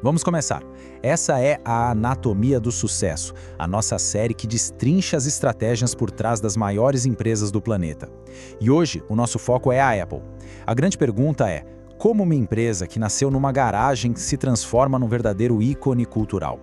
Vamos começar. Essa é a Anatomia do Sucesso, a nossa série que destrincha as estratégias por trás das maiores empresas do planeta. E hoje, o nosso foco é a Apple. A grande pergunta é: como uma empresa que nasceu numa garagem se transforma num verdadeiro ícone cultural?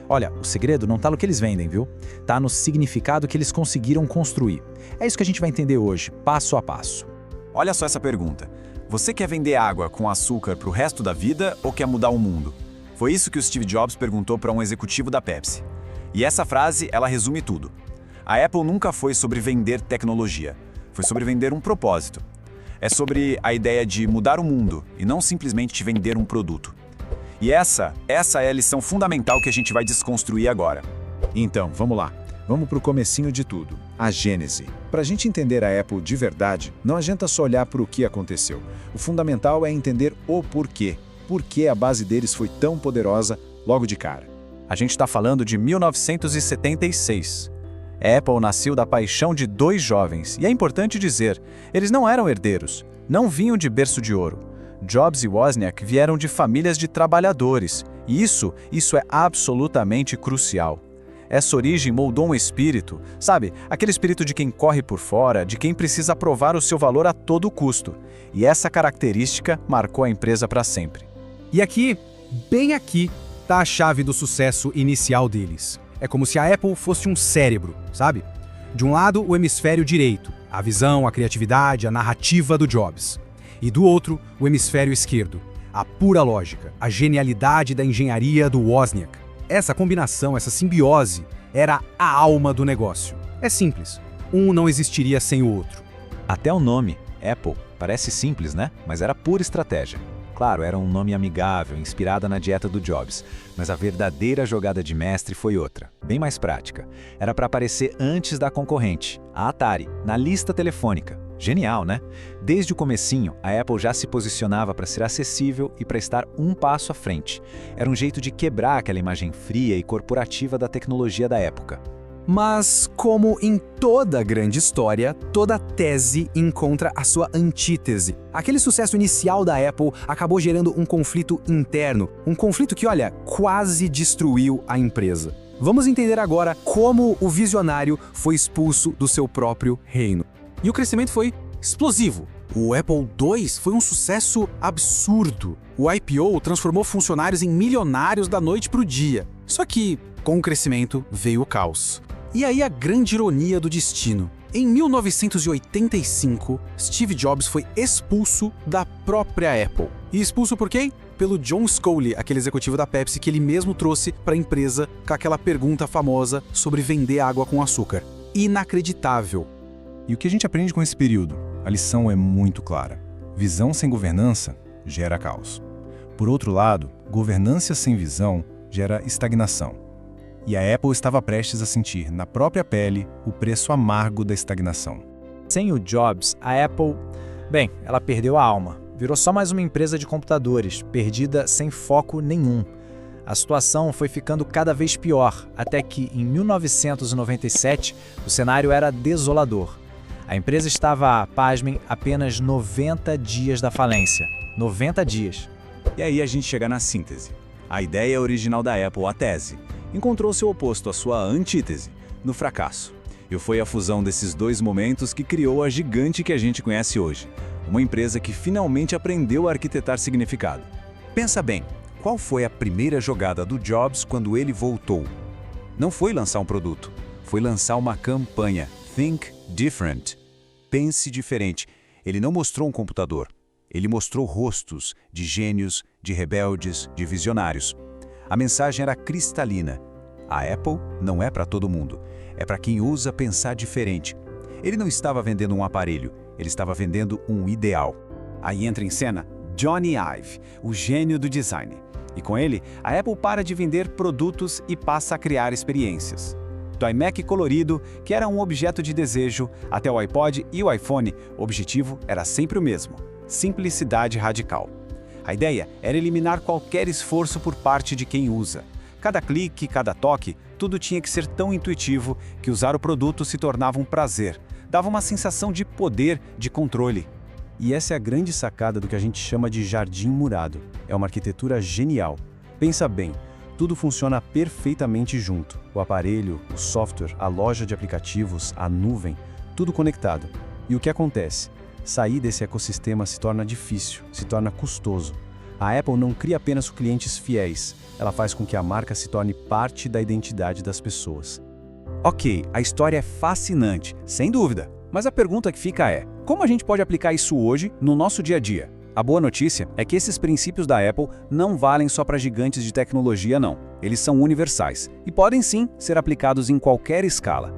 Olha, o segredo não está no que eles vendem, viu? Está no significado que eles conseguiram construir. É isso que a gente vai entender hoje, passo a passo. Olha só essa pergunta. Você quer vender água com açúcar para o resto da vida ou quer mudar o mundo? Foi isso que o Steve Jobs perguntou para um executivo da Pepsi. E essa frase, ela resume tudo. A Apple nunca foi sobre vender tecnologia. Foi sobre vender um propósito. É sobre a ideia de mudar o mundo e não simplesmente te vender um produto. E essa é a lição fundamental que a gente vai desconstruir agora. Então, vamos lá. Vamos para o comecinho de tudo, a gênese. Para a gente entender a Apple de verdade, não adianta só olhar para o que aconteceu. O fundamental é entender o porquê. Por que a base deles foi tão poderosa logo de cara. A gente está falando de 1976. A Apple nasceu da paixão de dois jovens, e é importante dizer, eles não eram herdeiros, não vinham de berço de ouro. Jobs e Wozniak vieram de famílias de trabalhadores, e isso é absolutamente crucial. Essa origem moldou um espírito, sabe? Aquele espírito de quem corre por fora, de quem precisa provar o seu valor a todo custo. E essa característica marcou a empresa para sempre. E aqui, bem aqui, está a chave do sucesso inicial deles. É como se a Apple fosse um cérebro, sabe? De um lado, o hemisfério direito, a visão, a criatividade, a narrativa do Jobs. E do outro, o hemisfério esquerdo, a pura lógica, a genialidade da engenharia do Wozniak. Essa combinação, essa simbiose, era a alma do negócio. É simples, um não existiria sem o outro. Até o nome, Apple, parece simples, né? Mas era pura estratégia. Claro, era um nome amigável, inspirada na dieta do Jobs, mas a verdadeira jogada de mestre foi outra, bem mais prática. Era para aparecer antes da concorrente, a Atari, na lista telefônica. Genial, né? Desde o comecinho, a Apple já se posicionava para ser acessível e para estar um passo à frente. Era um jeito de quebrar aquela imagem fria e corporativa da tecnologia da época. Mas, como em toda grande história, toda tese encontra a sua antítese. Aquele sucesso inicial da Apple acabou gerando um conflito interno, um conflito que, olha, quase destruiu a empresa. Vamos entender agora como o visionário foi expulso do seu próprio reino. E o crescimento foi explosivo. O Apple II foi um sucesso absurdo. O IPO transformou funcionários em milionários da noite para o dia. Só que, com o crescimento, veio o caos. E aí a grande ironia do destino. Em 1985, Steve Jobs foi expulso da própria Apple. E expulso por quem? Pelo John Sculley, aquele executivo da Pepsi que ele mesmo trouxe para a empresa com aquela pergunta famosa sobre vender água com açúcar. Inacreditável. E o que a gente aprende com esse período? A lição é muito clara. Visão sem governança gera caos. Por outro lado, governança sem visão gera estagnação. E a Apple estava prestes a sentir, na própria pele, o preço amargo da estagnação. Sem o Jobs, a Apple, ela perdeu a alma. Virou só mais uma empresa de computadores, perdida sem foco nenhum. A situação foi ficando cada vez pior, até que, em 1997, o cenário era desolador. A empresa estava, pasmem, apenas 90 dias da falência. 90 dias. E aí a gente chega na síntese. A ideia original da Apple, a tese, encontrou seu oposto, a sua antítese, no fracasso. E foi a fusão desses dois momentos que criou a gigante que a gente conhece hoje. Uma empresa que finalmente aprendeu a arquitetar significado. Pensa bem, qual foi a primeira jogada do Jobs quando ele voltou? Não foi lançar um produto, foi lançar uma campanha. Think different. Pense diferente. Ele não mostrou um computador. Ele mostrou rostos de gênios, de rebeldes, de visionários. A mensagem era cristalina. A Apple não é para todo mundo. É para quem ousa pensar diferente. Ele não estava vendendo um aparelho, ele estava vendendo um ideal. Aí entra em cena Johnny Ive, o gênio do design. E com ele, a Apple para de vender produtos e passa a criar experiências. Do iMac colorido, que era um objeto de desejo, até o iPod e o iPhone, o objetivo era sempre o mesmo: simplicidade radical. A ideia era eliminar qualquer esforço por parte de quem usa. Cada clique, cada toque, tudo tinha que ser tão intuitivo que usar o produto se tornava um prazer, dava uma sensação de poder, de controle. E essa é a grande sacada do que a gente chama de jardim murado. É uma arquitetura genial. Pensa bem, tudo funciona perfeitamente junto. O aparelho, o software, a loja de aplicativos, a nuvem, tudo conectado. E o que acontece? Sair desse ecossistema se torna difícil, se torna custoso. A Apple não cria apenas clientes fiéis, ela faz com que a marca se torne parte da identidade das pessoas. Ok, a história é fascinante, sem dúvida. Mas a pergunta que fica é, como a gente pode aplicar isso hoje no nosso dia a dia? A boa notícia é que esses princípios da Apple não valem só para gigantes de tecnologia, não. Eles são universais e podem sim ser aplicados em qualquer escala.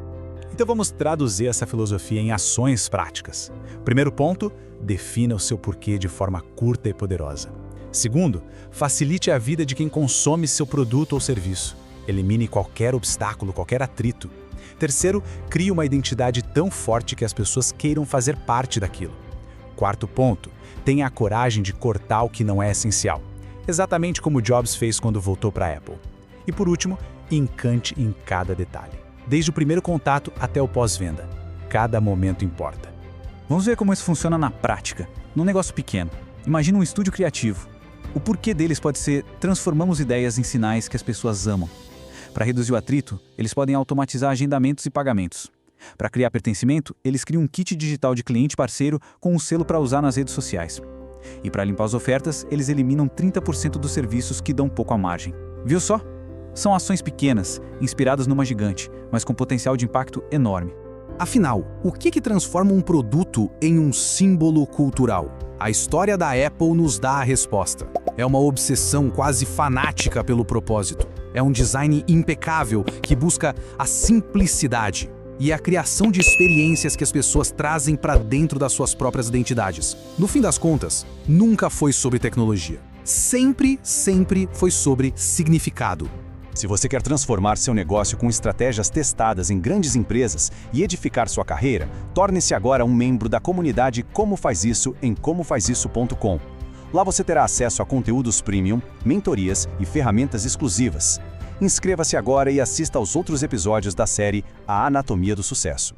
Então vamos traduzir essa filosofia em ações práticas. Primeiro ponto, defina o seu porquê de forma curta e poderosa. Segundo, facilite a vida de quem consome seu produto ou serviço. Elimine qualquer obstáculo, qualquer atrito. Terceiro, crie uma identidade tão forte que as pessoas queiram fazer parte daquilo. Quarto ponto, tenha a coragem de cortar o que não é essencial. Exatamente como Jobs fez quando voltou para a Apple. E por último, encante em cada detalhe. Desde o primeiro contato até o pós-venda. Cada momento importa. Vamos ver como isso funciona na prática, num negócio pequeno. Imagina um estúdio criativo. O porquê deles pode ser transformamos ideias em sinais que as pessoas amam. Para reduzir o atrito, eles podem automatizar agendamentos e pagamentos. Para criar pertencimento, eles criam um kit digital de cliente parceiro com um selo para usar nas redes sociais. E para limpar as ofertas, eles eliminam 30% dos serviços que dão pouco à margem. Viu só? São ações pequenas, inspiradas numa gigante, mas com potencial de impacto enorme. Afinal, o que transforma um produto em um símbolo cultural? A história da Apple nos dá a resposta. É uma obsessão quase fanática pelo propósito. É um design impecável que busca a simplicidade e a criação de experiências que as pessoas trazem para dentro das suas próprias identidades. No fim das contas, nunca foi sobre tecnologia. Sempre foi sobre significado. Se você quer transformar seu negócio com estratégias testadas em grandes empresas e edificar sua carreira, torne-se agora um membro da comunidade Como Faz Isso em comofazIsso.com. Lá você terá acesso a conteúdos premium, mentorias e ferramentas exclusivas. Inscreva-se agora e assista aos outros episódios da série A Anatomia do Sucesso.